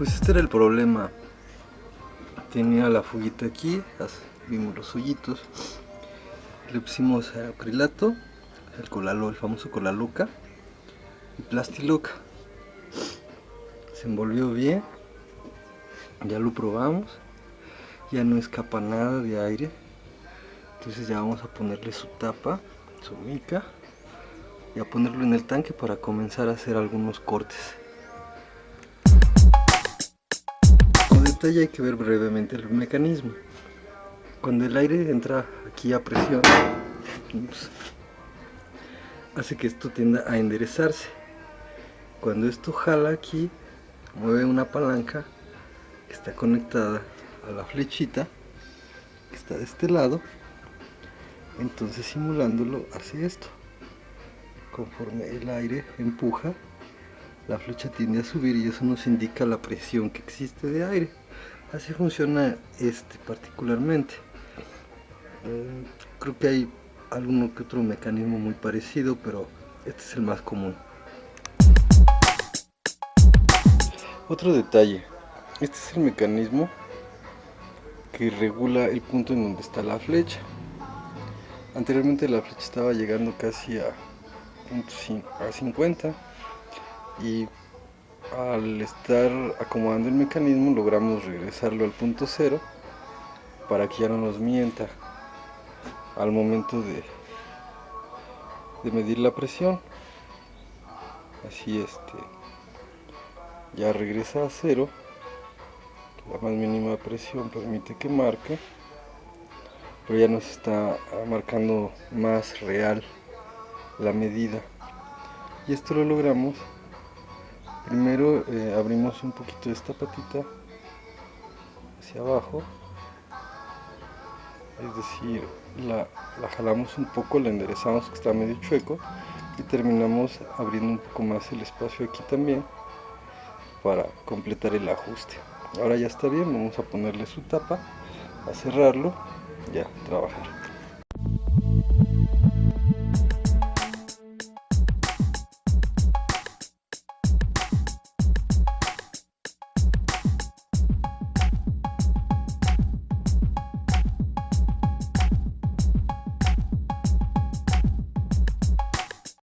Pues este era el problema. Tenía la fuguita aquí, vimos los hoyitos. Le pusimos acrilato, el famoso Colaloca y Plastiloca. Se envolvió bien, ya lo probamos, ya no escapa nada de aire. Entonces ya vamos a ponerle su tapa, su mica, y a ponerlo en el tanque para comenzar a hacer algunos cortes. Como detalle hay que ver brevemente el mecanismo. Cuando el aire entra aquí a presión, hace que esto tienda a enderezarse. Cuando esto jala aquí, mueve una palanca que está conectada a la flechita que está de este lado. Entonces, simulándolo, hace esto. Conforme el aire empuja, la flecha tiende a subir y eso nos indica la presión que existe de aire. Así funciona este particularmente. Creo que hay alguno que otro mecanismo muy parecido, pero este es el más común. Otro detalle, este es el mecanismo que regula el punto en donde está la flecha. Anteriormente la flecha estaba llegando casi a 50 y al estar acomodando el mecanismo logramos regresarlo al punto cero para que ya no nos mienta al momento de medir la presión. Así ya regresa a cero. La más mínima presión permite que marque, pero ya nos está marcando más real la medida. Y esto lo logramos. Primero abrimos un poquito esta patita hacia abajo, es decir, la jalamos un poco, la enderezamos que está medio chueco y terminamos abriendo un poco más el espacio aquí también para completar el ajuste. Ahora ya está bien, vamos a ponerle su tapa, a cerrarlo y a trabajar.